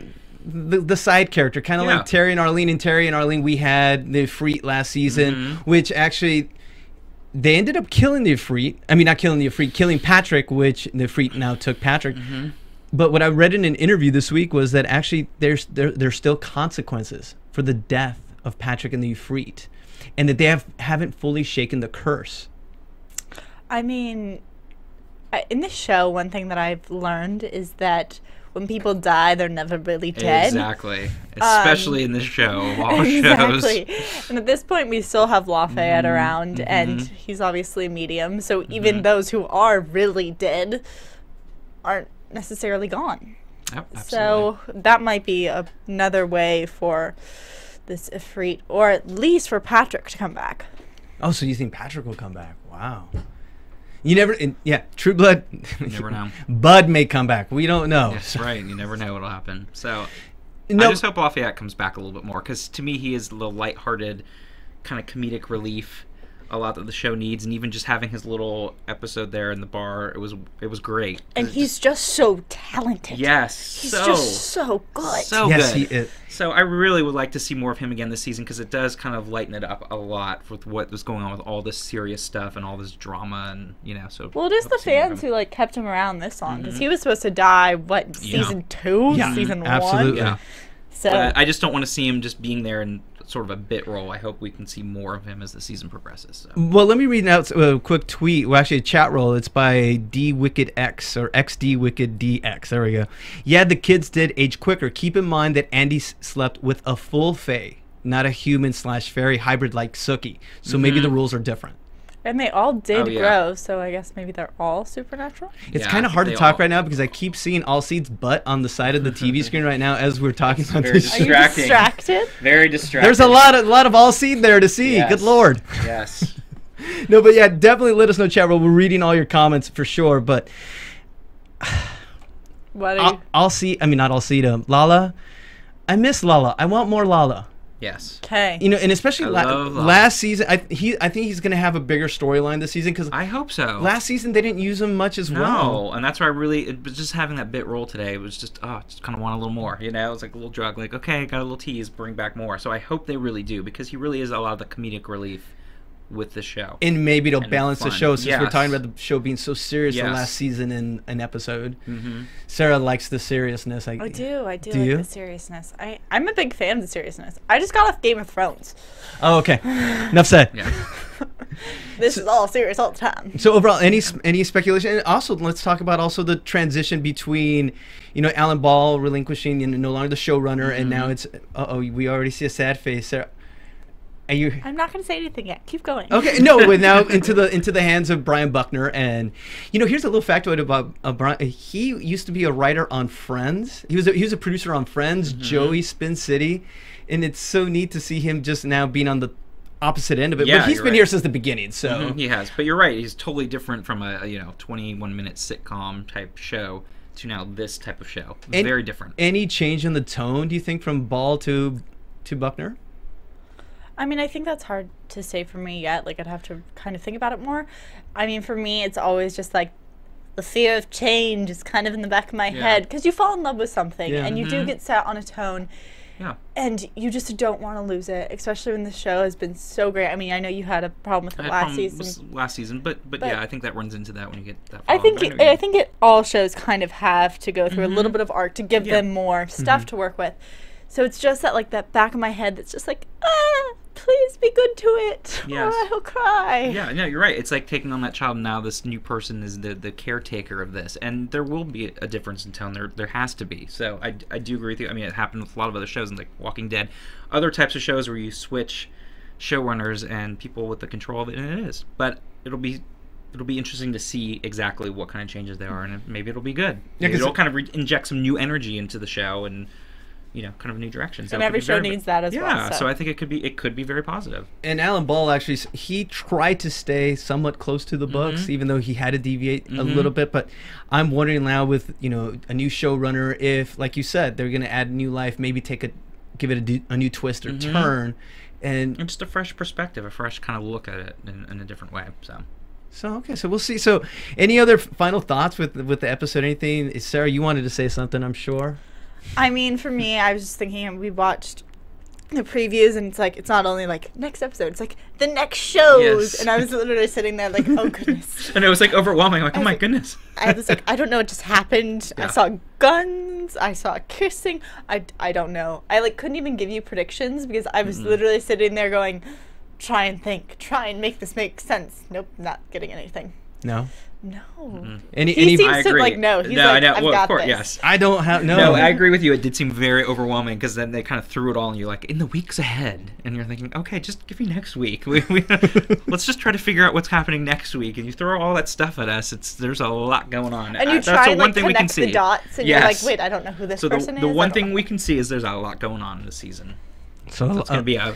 the side character, kind of like Terry and Arlene. And Terry and Arlene, we had the Ifrit last season, which actually they ended up killing the Ifrit. I mean, not killing the Ifrit, killing Patrick, which the Ifrit now took Patrick. But what I read in an interview this week was that actually there's still consequences for the death of Patrick and the Ifrit, and that they haven't fully shaken the curse. I mean, in this show, one thing that I've learned is that when people die, they're never really dead. Exactly. Especially in this show of all Exactly. shows. And at this point, we still have Lafayette around, and he's obviously a medium. So even those who are really dead aren't necessarily gone. Yep, absolutely. So that might be another way for this Ifrit, or at least for Patrick to come back. Oh, so you think Patrick will come back? Wow. You never, yeah, True Blood. You never know. Bud may come back. We don't know. That's right. You never know what'll happen. So No. I just hope Lafayette comes back a little bit more, because to me he is the lighthearted kind of comedic relief a lot that the show needs, and even just having his little episode there in the bar, it was great. And he's just so talented. Yes, He's just so good. so Yes, good. he is. So I really would like to see more of him again this season, because it does kind of lighten it up a lot with what was going on with all this serious stuff and all this drama, and so. Well, it is hope the to see more of fans him. who like kept him around this long, because he was supposed to die season 2, Yeah, season 1. absolutely. Yeah. So But I just don't want to see him just being there in sort of a bit role. I hope we can see more of him as the season progresses. So. Well, let me read out a quick tweet. Well, actually, a chat roll. It's by DWickedX or XDWickedDX. There we go. Yeah, the kids did age quicker. Keep in mind that Andy slept with a full fae, not a human/fairy hybrid like Sookie. So maybe the rules are different. and they all did Oh, yeah. grow, so I guess maybe they're all supernatural. It's Yeah, kind of hard to they talk all- right now because I keep seeing All Seed's butt on the side of the TV screen right now as we're talking about very this Are show. you Distracting. distracted? Very distracting. There's a lot of All Seed there to see. Yes. Good Lord. Yes. No, but yeah, definitely let us know, chat roll. We're reading all your comments for sure, but What are you? I'll see. I mean, not I'll see them. Lala, I miss Lala. I want more Lala. Yes. Okay. And especially I love Lala. last season. I think he's gonna have a bigger storyline this season because I hope so. last season they didn't use him much as well. No, and that's why it was just having that bit role today. It was just, just kind of want a little more. It was like a little drug. Like, okay, got a little tease, bring back more. So I hope they really do, because he really is a lot of the comedic relief with the show. And maybe it'll And balance the fun. show since we're Yes. talking about the show being so serious the Yes. last season in an episode. Mm-hmm. Sarah likes the seriousness. I do like you? the seriousness. I'm a big fan of the seriousness. I just got off Game of Thrones. Oh, okay. Enough said. Yeah. This is all serious all the time. So overall, any speculation? And also, let's talk about also the transition between, Alan Ball relinquishing, no longer the showrunner, and now it's we already see a sad face. Sarah, are you? I'm not going to say anything yet. Keep going. Okay, no, but now into the hands of Brian Buckner, and here's a little factoid about Brian. He used to be a writer on Friends. He was a producer on Friends, Joey, Spin City, and it's so neat to see him just now being on the opposite end of it. Yeah, but he's you're been right. here since the beginning, so Mhm, he has. But you're right. He's totally different from a 21-minute sitcom type show to now this type of show. And Very different. Any change in the tone? Do you think from Ball to Buckner? I mean, I think that's hard to say for me yet. Like, I'd have to kind of think about it more. I mean, for me, it's always just like the fear of change is kind of in the back of my head, because you fall in love with something and you do get set on a tone. Yeah. And you just don't want to lose it, especially when the show has been so great. I mean, I know you had a problem with it last season. But yeah, I think that runs into that when you get that far. I think all shows kind of have to go through a little bit of art to give them more stuff to work with. So it's just that, like, that back of my head that's just like, please be good to it. Yes. Or I'll cry. Yeah, no, you're right. It's like taking on that child. Now this new person is the caretaker of this, and there will be a difference in tone. There has to be. So I do agree with you. I mean, it happened with a lot of other shows, like Walking Dead, other types of shows where you switch showrunners and people with the control of it, and it is. But it'll be interesting to see exactly what kind of changes there are, and maybe it'll be good. Yeah, Maybe it'll kind of inject some new energy into the show, and kind of a new direction. So and every show needs that as well. Yeah, so I think it could be very positive. And Alan Ball actually, he tried to stay somewhat close to the books, even though he had to deviate a little bit. But I'm wondering now with a new showrunner, if, like you said, they're going to add new life, maybe give it a new twist or turn, and just a fresh perspective, a fresh kind of look at it in a different way. So okay, so we'll see. So any other final thoughts with the episode? Anything, Sarah? You wanted to say something, I'm sure. I mean, for me, I was just thinking, we watched the previews, and it's like, it's not only like next episode, it's like the next shows. Yes. And I was literally sitting there like, oh goodness. And it was like overwhelming, like, oh my goodness. I was like, I don't know what just happened. Yeah. I saw guns, I saw kissing. I don't know. I like couldn't even give you predictions because I was literally sitting there going, try and think, try and make this make sense. Nope, not getting anything. No. No. Any He seems I to agree. like no. He's no, like, I know. I've Well, got of course, this. yes. I don't have No, I agree with you. It did seem very overwhelming because then they kind of threw it all, and you're like, in the weeks ahead, and you're thinking, okay, just give me next week. Let's just try to figure out what's happening next week, and you throw all that stuff at us. There's a lot going on, And you that's try the and one like thing we can connect see. the dots, and you're like, wait, I don't know who this person is. The I one don't thing know. we can see is there's a lot going on this season. So It's gonna be a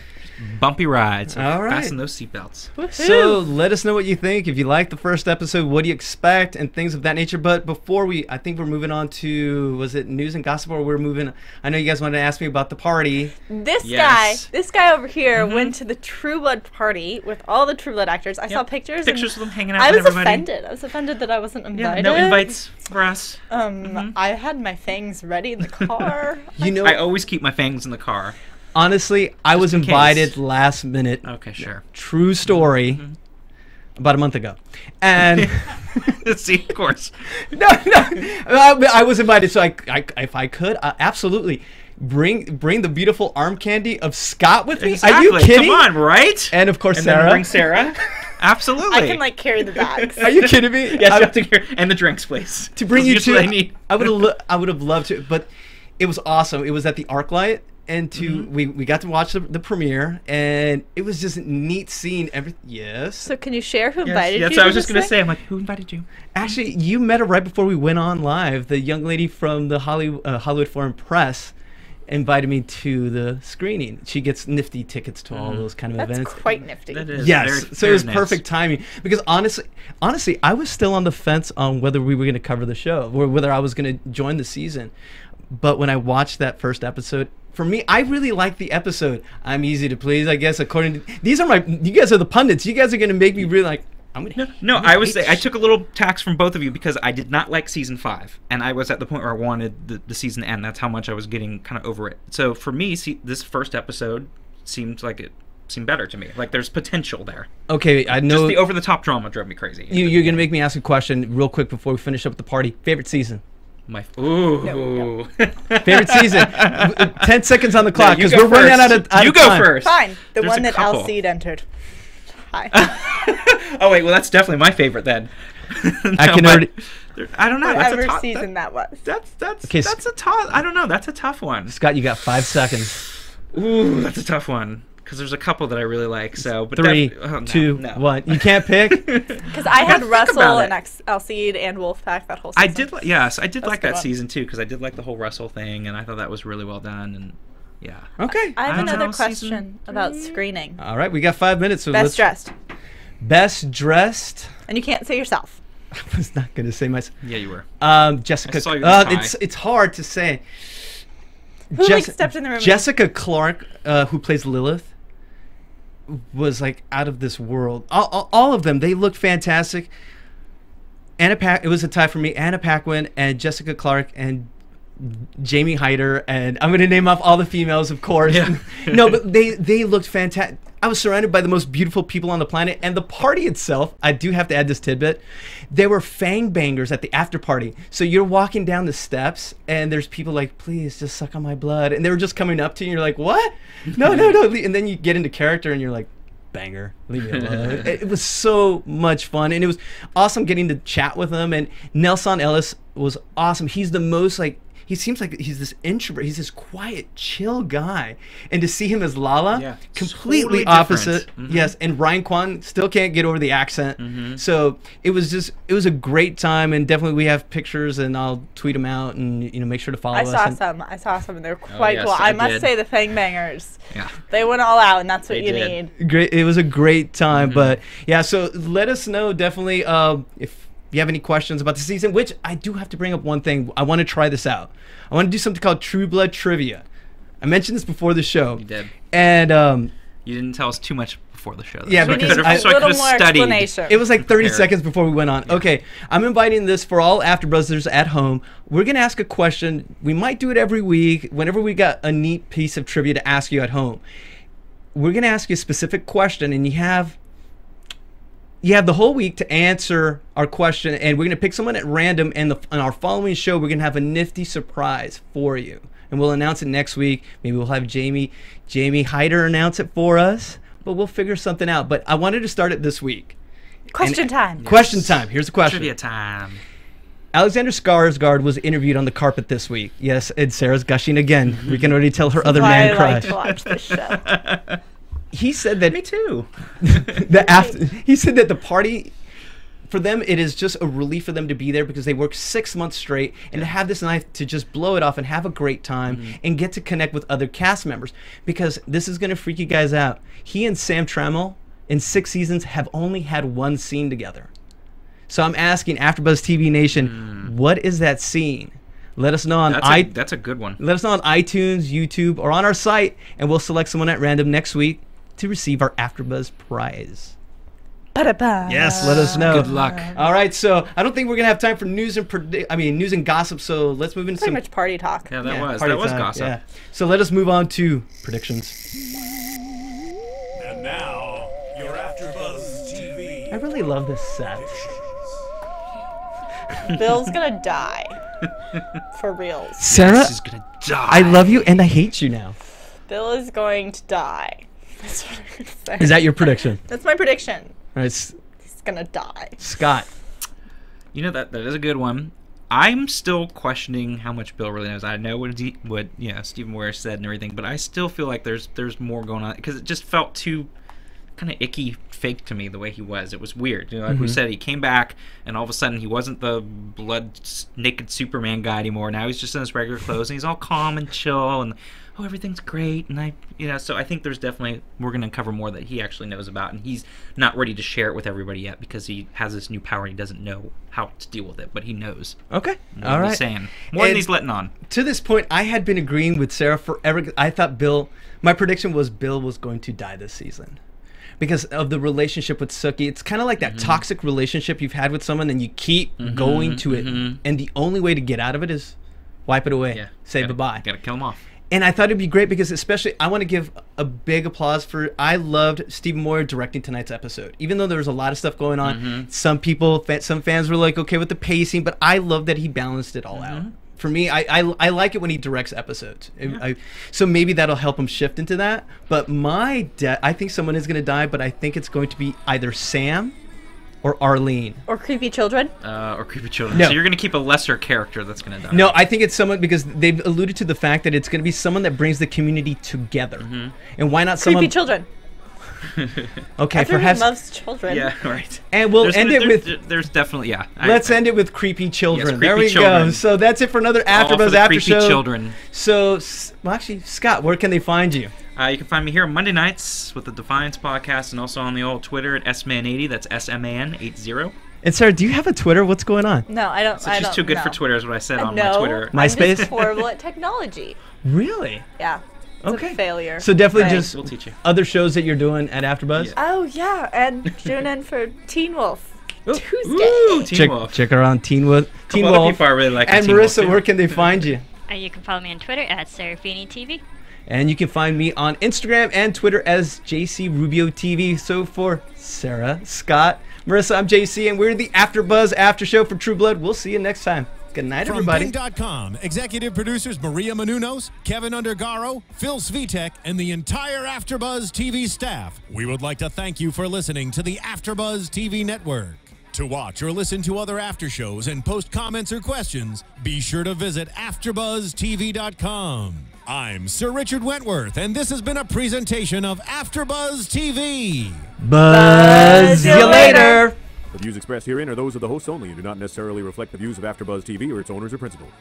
bumpy ride. So All right. fasten those seatbelts. So let us know what you think. If you liked the first episode, what do you expect, and things of that nature. But before I think we're moving on to, was it news and gossip, or we're moving? I know you guys wanted to ask me about the party. This Yes. guy over here went to the True Blood party with all the True Blood actors. I saw pictures. And Pictures of them hanging out I with was everybody. offended. I was offended that I wasn't Yeah, invited. no invites for us. I had my fangs ready in the car. You know, I always keep my fangs in the car. honestly, I was in case. invited last minute. Okay, sure. True story. About a month ago, and See, of course. no, I was invited. So if I could, absolutely bring the beautiful arm candy of Scott with me. Exactly. Are you kidding? Come on, right? And of course, And Sarah. then bring Sarah. Absolutely. I can like carry the bags. Are you kidding me? Yes, you have to hear, and the drinks, please. To bring you That's to, usually I need. I would have loved to, but it was awesome. It was at the ArcLight, and we got to watch the premiere, and it was just neat seeing everything. Yes. So can you share who invited Yes, you? so I was to just this gonna thing? say, I'm like, who invited you? Actually, you met her right before we went on live. The young lady from the Hollywood Foreign Press invited me to the screening. She gets nifty tickets to all those kind of That's events. quite nifty. That is Yes, very, so it was very nice. perfect timing, because honestly, I was still on the fence on whether we were going to cover the show or whether I was going to join the season. But when I watched that first episode, for me, I really liked the episode. I'm easy to please, I guess. According to you guys are the pundits. You guys are going to make me really like. No, I was. I took a little tax from both of you because I did not like season 5, and I was at the point where I wanted the season to end. That's how much I was getting kind of over it. So for me, this first episode seemed better to me. Like there's potential there. Okay, I know. Just the over-the-top drama drove me crazy. You're going to make me ask a question real quick before we finish up with the party. Favorite season? Ooh. Favorite season? 10 seconds on the clock, because you go we're running out first. of You time. go first. Fine. The There's one a that couple. Alcide entered. Hi. Oh wait, well that's definitely my favorite then. I can already. I don't know. That's a Whatever tough season that was. Okay, that's a tough. I don't know. That's a tough one. Scott, you got 5 seconds. Ooh, that's a tough one because there's a couple that I really like. So, but 3, no, 2, no. 1. You can't pick. Because I had think Russell about and Alcide and Wolfpack that whole season. I did. Yes, I did That's like a good that one. season too because I did like the whole Russell thing, and I thought that was really well done. And yeah. Okay. I have I don't another know, question season about screening. All right, we got 5 minutes. So Best dressed. Best dressed. And you can't say yourself. I was not going to say myself. Yeah, you were. Jessica. I saw your tie. It's hard to say. Who like stepped in the room? Jessica Clarke, who plays Lilith, was like out of this world. All of them, they looked fantastic. It was a tie for me. Anna Paquin and Jessica Clarke and Jamie Hyder, and I'm going to name off all the females, of course. Yeah. No, but they looked fantastic. I was surrounded by the most beautiful people on the planet, and the party itself, I do have to add this tidbit, there were fang bangers at the after party. So you're walking down the steps, and there's people like, please, just suck on my blood. And they were just coming up to you, and you're like, what? No. And then you get into character, and you're like, banger, leave me alone. It was so much fun, and it was awesome getting to chat with them. And Nelson Ellis was awesome. He's the most, like, he seems like he's this introvert. He's this quiet, chill guy. And to see him as Lala, completely totally opposite. Yes, and Ryan Kwan still can't get over the accent. So it was a great time, and definitely we have pictures, and I'll tweet them out, and make sure to follow us. I saw some, and they're quite cool. I I must did. say the Fang Bangers. Yeah. They went all out, and that's what They you did. need. Great. It was a great time, but yeah. So let us know definitely if you have any questions about the season. Which I do have to bring up one thing. I want to try this out. I want to do something called True Blood Trivia. I mentioned this before the show. You did. And you didn't tell us too much before the show. Though. Yeah, We because need I a little more explanation. it was like 30 Prepared. seconds before we went on. Okay, I'm inviting this for all AfterBuzzers at home. We're going to ask a question. We might do it every week whenever we got a neat piece of trivia to ask you at home. We're going to ask you a specific question, and you have the whole week to answer our question, and we're going to pick someone at random, and on our following show, we're going to have a nifty surprise for you. And we'll announce it next week. Maybe we'll have Jamie Hyder announce it for us, but we'll figure something out. But I wanted to start it this week. Question time. Question time. Here's the question. Trivia time. Alexander Skarsgård was interviewed on the carpet this week. Yes, and Sarah's gushing again. We can already tell her other man I crush. like to watch this show. He said that Me too. he said that the party, for them, it is just a relief for them to be there because they worked 6 months straight, and to have this night to just blow it off and have a great time and get to connect with other cast members. Because this is going to freak you guys out. He and Sam Trammell in 6 seasons have only had one scene together. So I'm asking AfterBuzz TV Nation, what is that scene? Let us know on That's a good one. Let us know on iTunes, YouTube, or on our site, and we'll select someone at random next week to receive our AfterBuzz prize. Ba-da-ba. Yes, let us know. Good luck. All right, so I don't think we're gonna have time for news and gossip. So let's move into Pretty some much party talk. Yeah, that was party time, gossip. Yeah. So let us move on to predictions. And now, your AfterBuzz TV. I really love this set. Bill's gonna die. For reals. Sarah, She's gonna die. I love you and I hate you now. Bill is going to die. That's what I'm gonna say. Is that your prediction? That's my prediction. All right, He's gonna die. Scott. You know that is a good one. I'm still questioning how much Bill really knows. I know what Stephen Ware said and everything, but I still feel like there's more going on because it just felt too kind of icky, fake to me the way he was. It was weird. Like we said, he came back and all of a sudden he wasn't the blood naked Superman guy anymore. Now he's just in his regular clothes and he's all calm and chill and everything's great. And so I think there's definitely we're going to uncover more that he actually knows about, and he's not ready to share it with everybody yet because he has this new power and he doesn't know how to deal with it, but he knows. Okay. All right. He's saying more than he's letting on. To this point, I had been agreeing with Sarah forever. I thought my prediction was Bill was going to die this season. Because of the relationship with Sookie. It's kind of like that toxic relationship you've had with someone and you keep going to it. And the only way to get out of it is wipe it away. Yeah. Say bye-bye. Gotta kill him off. And I thought it'd be great because especially I want to give a big applause for I loved Stephen Moyer directing tonight's episode. Even though there was a lot of stuff going on, some fans were like okay with the pacing, but I love that he balanced it all out. For me, I like it when he directs episodes. So maybe that'll help him shift into that. But I think someone is going to die, but I think it's going to be either Sam or Arlene. Or creepy children. Or creepy children. No. So you're going to keep a lesser character that's going to die. No, I think it's someone because they've alluded to the fact that it's going to be someone that brings the community together. And why not someone... Creepy children. Okay, Everyone loves children. Yeah, right. And we'll end it with... There's definitely, yeah. Let's end it with creepy children. Yes, there we creepy children. go. So that's it for another All for AfterBuzz the After creepy Show. children. So, well, actually, Scott, where can they find you? You can find me here on Monday nights with the Defiance podcast and also on the old Twitter at SMan80. That's SMAN80. And Sarah, do you have a Twitter? What's going on? No, I don't. So she's too good for Twitter is what I said on my Twitter. MySpace? I'm just horrible at technology. Really? Yeah. It's a failure. So definitely Thanks. just We'll teach you. other shows that you're doing at AfterBuzz? Yeah. Oh, yeah. And tune in for Teen Wolf. Tuesday. Ooh, Teen Wolf. Check her on Teen Wolf. Couple other people I really like on And Teen Wolf, Marissa, too. where can they find you? You can follow me on Twitter at SarahFeeneyTV. And you can find me on Instagram and Twitter as JC Rubio TV. So for Sarah, Scott, Marissa, I'm JC, and we're the AfterBuzz After Show for True Blood. We'll see you next time. Good night, everybody. From Bing.com, executive producers Maria Menounos, Kevin Undergaro, Phil Svitek, and the entire AfterBuzz TV staff, we would like to thank you for listening to the AfterBuzz TV network. To watch or listen to other after shows and post comments or questions, be sure to visit AfterBuzzTV.com. I'm Sir Richard Wentworth, and this has been a presentation of AfterBuzz TV. Buzz you later. The views expressed herein are those of the hosts only and do not necessarily reflect the views of AfterBuzz TV or its owners or principals.